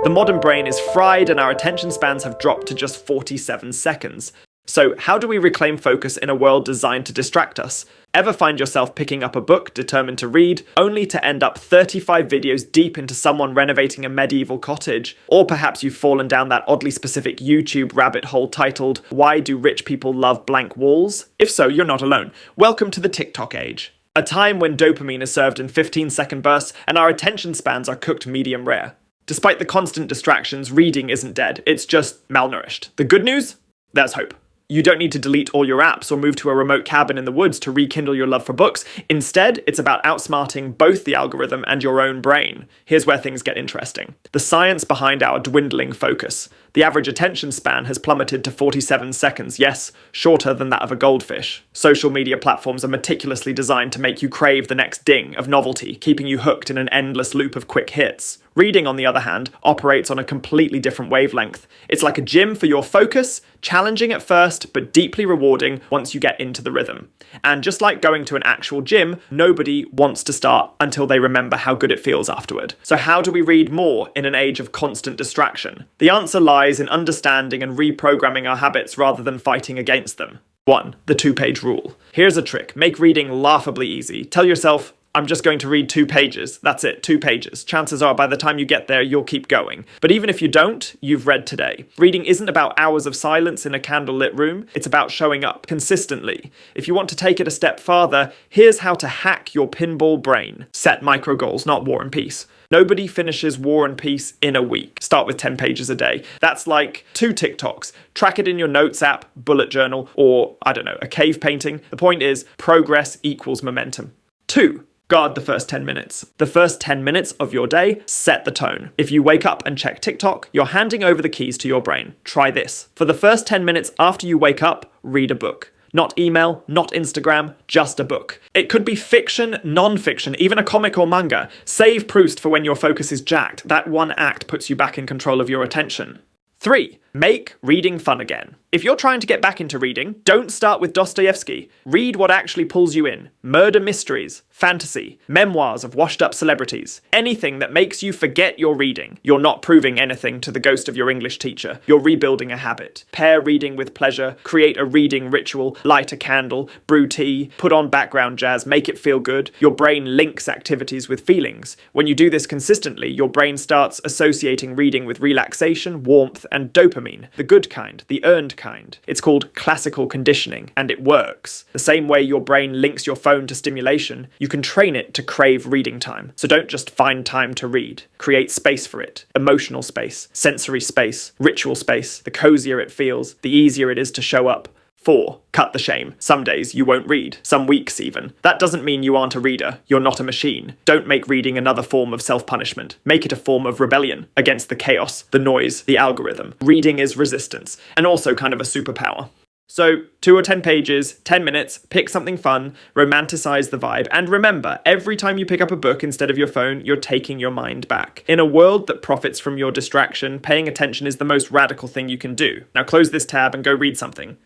The modern brain is fried and our attention spans have dropped to just 47 seconds. So how do we reclaim focus in a world designed to distract us? Ever find yourself picking up a book determined to read, only to end up 35 videos deep into someone renovating a medieval cottage? Or perhaps you've fallen down that oddly specific YouTube rabbit hole titled, "Why do rich people love blank walls?" If so, you're not alone. Welcome to the TikTok age. A time when dopamine is served in 15-second bursts and our attention spans are cooked medium rare. Despite the constant distractions, reading isn't dead, it's just malnourished. The good news? There's hope. You don't need to delete all your apps or move to a remote cabin in the woods to rekindle your love for books. Instead, it's about outsmarting both the algorithm and your own brain. Here's where things get interesting. The science behind our dwindling focus. The average attention span has plummeted to 47 seconds, yes, shorter than that of a goldfish. Social media platforms are meticulously designed to make you crave the next ding of novelty, keeping you hooked in an endless loop of quick hits. Reading, on the other hand, operates on a completely different wavelength. It's like a gym for your focus, challenging at first, but deeply rewarding once you get into the rhythm. And just like going to an actual gym, nobody wants to start until they remember how good it feels afterward. So how do we read more in an age of constant distraction? The answer lies in understanding and reprogramming our habits rather than fighting against them. 1. The 2-page rule. Here's a trick. Make reading laughably easy. Tell yourself, I'm just going to read 2 pages. That's it, 2 pages. Chances are by the time you get there, you'll keep going. But even if you don't, you've read today. Reading isn't about hours of silence in a candlelit room. It's about showing up consistently. If you want to take it a step farther, here's how to hack your pinball brain. Set micro goals, not War and Peace. Nobody finishes War and Peace in a week. Start with 10 pages a day. That's like 2 TikToks. Track it in your notes app, bullet journal, or, I don't know, a cave painting. The point is, progress equals momentum. 2. Guard the first 10 minutes. The first 10 minutes of your day set the tone. If you wake up and check TikTok, you're handing over the keys to your brain. Try this. For the first 10 minutes after you wake up, read a book. Not email, not Instagram, just a book. It could be fiction, non-fiction, even a comic or manga. Save Proust for when your focus is jacked. That one act puts you back in control of your attention. 3. Make reading fun again. If you're trying to get back into reading, don't start with Dostoevsky. Read what actually pulls you in. Murder mysteries, fantasy, memoirs of washed-up celebrities. Anything that makes you forget you're reading. You're not proving anything to the ghost of your English teacher. You're rebuilding a habit. Pair reading with pleasure, create a reading ritual, light a candle, brew tea, put on background jazz, make it feel good. Your brain links activities with feelings. When you do this consistently, your brain starts associating reading with relaxation, warmth, and dopamine. The good kind, the earned kind. It's called classical conditioning, and it works. The same way your brain links your phone to stimulation, you can train it to crave reading time. So don't just find time to read. Create space for it. Emotional space, sensory space, ritual space. The cozier it feels, the easier it is to show up. 4. Cut the shame. Some days you won't read, some weeks even. That doesn't mean you aren't a reader, you're not a machine. Don't make reading another form of self-punishment. Make it a form of rebellion against the chaos, the noise, the algorithm. Reading is resistance, and also kind of a superpower. So, 2 or 10 pages, 10 minutes, pick something fun, romanticize the vibe, and remember, every time you pick up a book instead of your phone, you're taking your mind back. In a world that profits from your distraction, paying attention is the most radical thing you can do. Now close this tab and go read something.